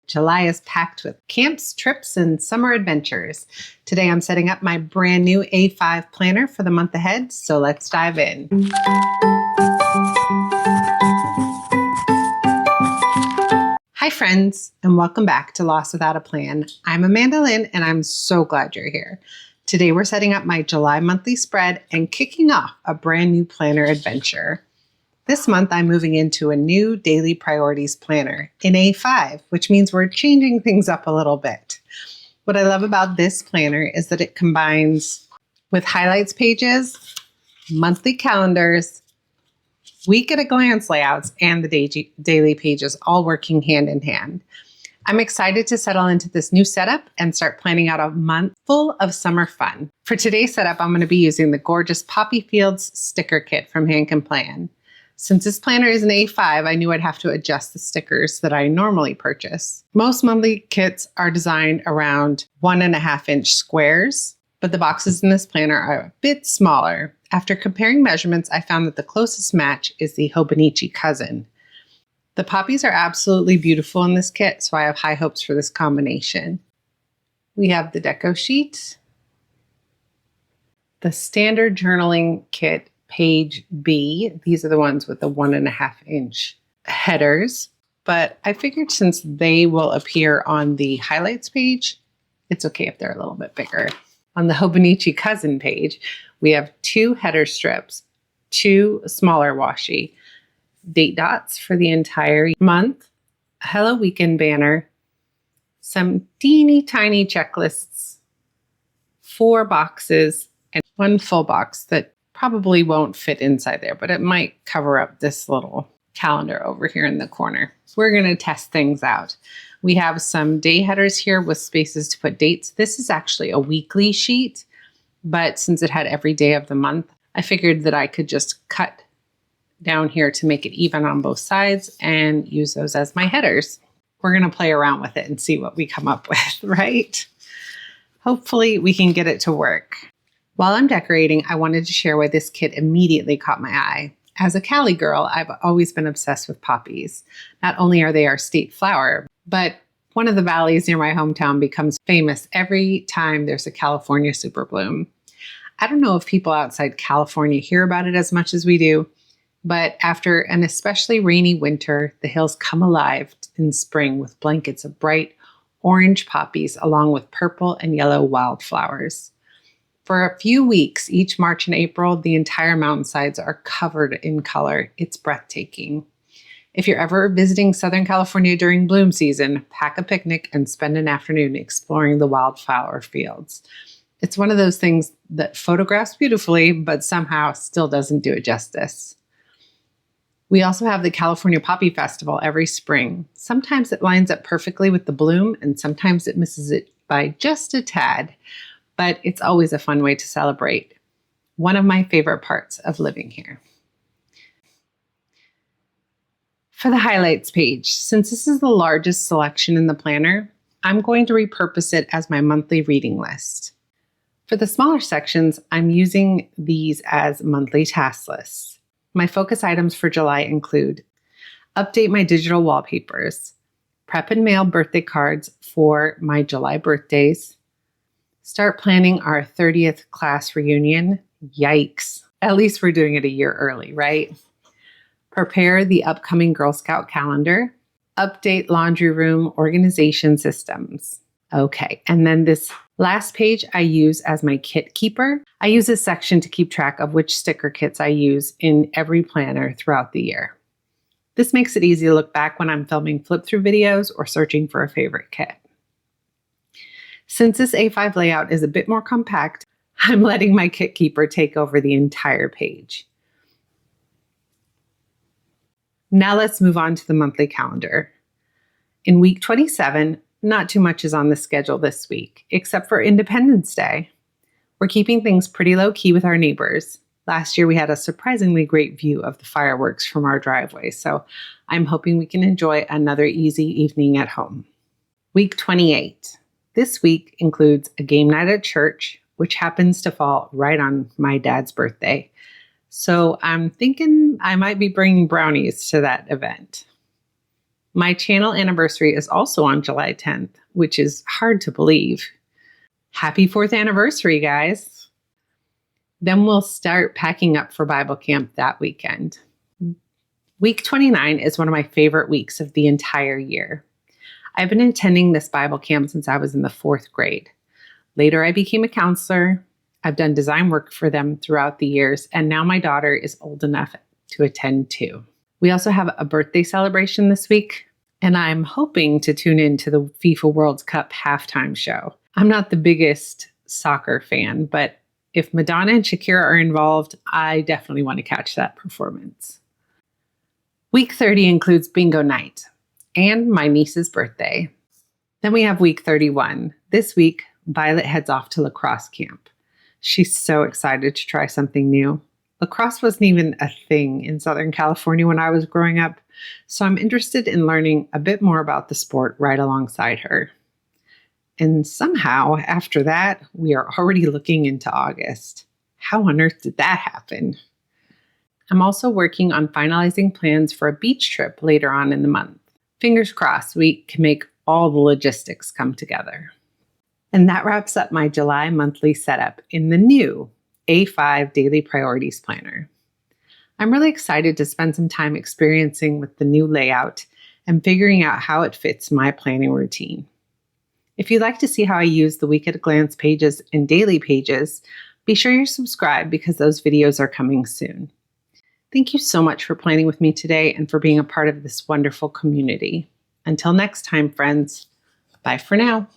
July is packed with camps, trips, and summer adventures. Today I'm setting up my brand new A5 planner for the month ahead, so let's dive in. Hi friends, and welcome back to Lost Without a Plan. I'm Amanda Lynn, and I'm so glad you're here. Today we're setting up my July monthly spread and kicking off a brand new planner adventure. This month, I'm moving into a new daily priorities planner in A5, which means we're changing things up a little bit. What I love about this planner is that it combines with highlights pages, monthly calendars, week at a glance layouts, and the daily pages all working hand in hand. I'm excited to settle into this new setup and start planning out a month full of summer fun. For today's setup, I'm going to be using the gorgeous Poppy Fields sticker kit from Hank & Plan. Since this planner is an A5, I knew I'd have to adjust the stickers that I normally purchase. Most monthly kits are designed around 1.5-inch squares, but the boxes in this planner are a bit smaller. After comparing measurements, I found that the closest match is the Hobonichi cousin. The poppies are absolutely beautiful in this kit, so I have high hopes for this combination. We have the deco sheet, the standard journaling kit, page B. These are the ones with the 1.5-inch headers, but I figured since they will appear on the highlights page, it's okay if they're a little bit bigger. On the Hobonichi cousin page, we have 2 header strips, 2 smaller washi, date dots for the entire month, a Hello Weekend banner, some teeny tiny checklists, 4 boxes, and 1 full box that probably won't fit inside there, but it might cover up this little calendar over here in the corner. We're going to test things out. We have some day headers here with spaces to put dates. This is actually a weekly sheet, but since it had every day of the month, I figured that I could just cut down here to make it even on both sides and use those as my headers. We're going to play around with it and see what we come up with, right? Hopefully we can get it to work. While I'm decorating, I wanted to share why this kit immediately caught my eye. As a Cali girl, I've always been obsessed with poppies. Not only are they our state flower, but one of the valleys near my hometown becomes famous every time there's a California super bloom. I don't know if people outside California hear about it as much as we do, but after an especially rainy winter, the hills come alive in spring with blankets of bright orange poppies along with purple and yellow wildflowers. For a few weeks, each March and April, the entire mountainsides are covered in color. It's breathtaking. If you're ever visiting Southern California during bloom season, pack a picnic and spend an afternoon exploring the wildflower fields. It's one of those things that photographs beautifully, but somehow still doesn't do it justice. We also have the California Poppy Festival every spring. Sometimes it lines up perfectly with the bloom, and sometimes it misses it by just a tad. But it's always a fun way to celebrate. One of my favorite parts of living here. For the highlights page, since this is the largest selection in the planner, I'm going to repurpose it as my monthly reading list. For the smaller sections, I'm using these as monthly task lists. My focus items for July include update my digital wallpapers, prep and mail birthday cards for my July birthdays, start planning our 30th class reunion. Yikes. At least we're doing it a year early, right? Prepare the upcoming Girl Scout calendar. Update laundry room organization systems. Okay, and then this last page I use as my kit keeper. I use this section to keep track of which sticker kits I use in every planner throughout the year. This makes it easy to look back when I'm filming flip-through videos or searching for a favorite kit. Since this A5 layout is a bit more compact, I'm letting my kit keeper take over the entire page. Now let's move on to the monthly calendar. In week 27, not too much is on the schedule this week, except for Independence Day. We're keeping things pretty low-key with our neighbors. Last year, we had a surprisingly great view of the fireworks from our driveway, so I'm hoping we can enjoy another easy evening at home. Week 28. This week includes a game night at church, which happens to fall right on my dad's birthday. So I'm thinking I might be bringing brownies to that event. My channel anniversary is also on July 10th, which is hard to believe. Happy 4th anniversary, guys. Then we'll start packing up for Bible camp that weekend. Week 29 is one of my favorite weeks of the entire year. I've been attending this Bible camp since I was in the 4th grade. Later, I became a counselor. I've done design work for them throughout the years, and now my daughter is old enough to attend too. We also have a birthday celebration this week, and I'm hoping to tune into the FIFA World Cup halftime show. I'm not the biggest soccer fan, but if Madonna and Shakira are involved, I definitely want to catch that performance. Week 30 includes bingo night and my niece's birthday. Then we have week 31. This week, Violet heads off to lacrosse camp. She's so excited to try something new. Lacrosse wasn't even a thing in Southern California when I was growing up, so I'm interested in learning a bit more about the sport right alongside her. And somehow, after that, we are already looking into August. How on earth did that happen? I'm also working on finalizing plans for a beach trip later on in the month. Fingers crossed we can make all the logistics come together. And that wraps up my July monthly setup in the new A5 Daily Priorities Planner. I'm really excited to spend some time experiencing with the new layout and figuring out how it fits my planning routine. If you'd like to see how I use the Week at a Glance pages and daily pages, be sure you're subscribed because those videos are coming soon. Thank you so much for planning with me today and for being a part of this wonderful community. Until next time, friends, bye for now.